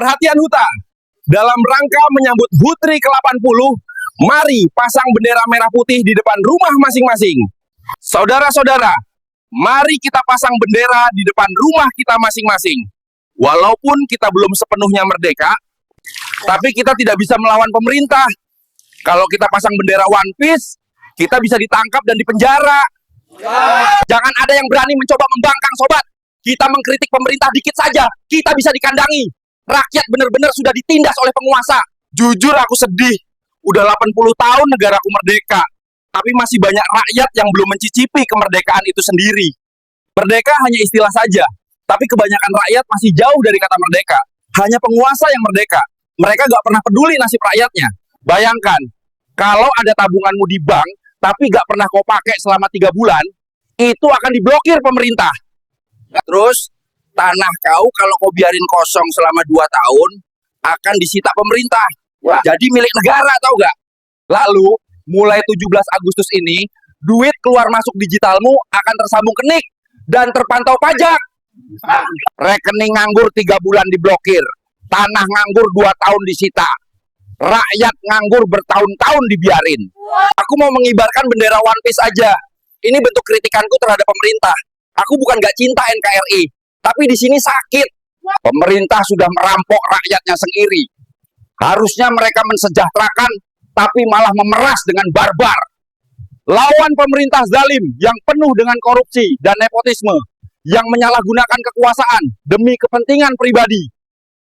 Perhatian Huta, dalam rangka menyambut HUT RI ke-80, mari pasang bendera merah putih di depan rumah masing-masing. Saudara-saudara, mari kita pasang bendera di depan rumah kita masing-masing. Walaupun kita belum sepenuhnya merdeka, tapi kita tidak bisa melawan pemerintah. Kalau kita pasang bendera One Piece, kita bisa ditangkap dan dipenjara. Jangan ada yang berani mencoba membangkang, sobat. Kita mengkritik pemerintah dikit saja, kita bisa dikandangi. Rakyat benar-benar sudah ditindas oleh penguasa. Jujur aku sedih. Udah 80 tahun negaraku merdeka, tapi masih banyak rakyat yang belum mencicipi kemerdekaan itu sendiri. Merdeka hanya istilah saja, tapi kebanyakan rakyat masih jauh dari kata merdeka. Hanya penguasa yang merdeka. Mereka gak pernah peduli nasib rakyatnya. Bayangkan, kalau ada tabunganmu di bank, tapi gak pernah kau pakai selama 3 bulan, itu akan diblokir pemerintah. Terus, tanah kau kalau kau biarin kosong selama 2 tahun, akan disita pemerintah. Jadi milik negara, tahu gak? Lalu, mulai 17 Agustus ini, duit keluar masuk digitalmu akan tersambung ke NIK dan terpantau pajak. Rekening nganggur 3 bulan diblokir, tanah nganggur 2 tahun disita, rakyat nganggur bertahun-tahun dibiarin. Aku mau mengibarkan bendera One Piece aja. Ini bentuk kritikanku terhadap pemerintah. Aku bukan gak cinta NKRI, tapi di sini sakit. Pemerintah sudah merampok rakyatnya sendiri. Harusnya mereka mensejahterakan, tapi malah memeras dengan barbar. Lawan pemerintah zalim yang penuh dengan korupsi dan nepotisme, yang menyalahgunakan kekuasaan demi kepentingan pribadi.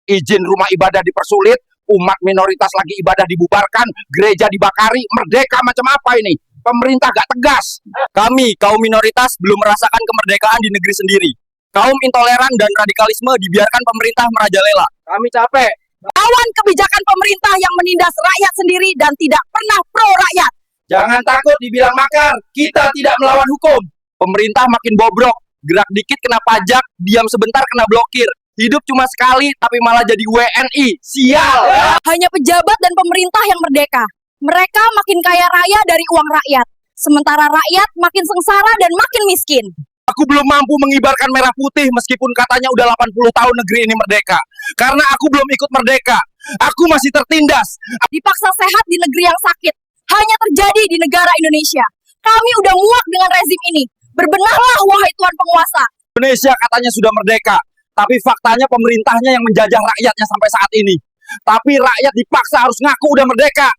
Izin rumah ibadah dipersulit, umat minoritas lagi ibadah dibubarkan, gereja dibakari, merdeka macam apa ini? Pemerintah gak tegas. Kami, kaum minoritas, belum merasakan kemerdekaan di negeri sendiri. Kaum intoleran dan radikalisme dibiarkan pemerintah merajalela. Kami capek. Lawan kebijakan pemerintah yang menindas rakyat sendiri dan tidak pernah pro rakyat. Jangan takut dibilang makar, kita tidak melawan hukum. Pemerintah makin bobrok, gerak dikit kena pajak, diam sebentar kena blokir. Hidup cuma sekali, tapi malah jadi WNI. Sial! Hanya pejabat dan pemerintah yang merdeka. Mereka makin kaya raya dari uang rakyat. Sementara rakyat makin sengsara dan makin miskin. Aku belum mampu mengibarkan merah putih meskipun katanya udah 80 tahun negeri ini merdeka. Karena aku belum ikut merdeka. Aku masih tertindas. Dipaksa sehat di negeri yang sakit. Hanya terjadi di negara Indonesia. Kami udah muak dengan rezim ini. Berbenahlah wahai Tuan penguasa. Indonesia katanya sudah merdeka, tapi faktanya pemerintahnya yang menjajah rakyatnya sampai saat ini. Tapi rakyat dipaksa harus ngaku udah merdeka.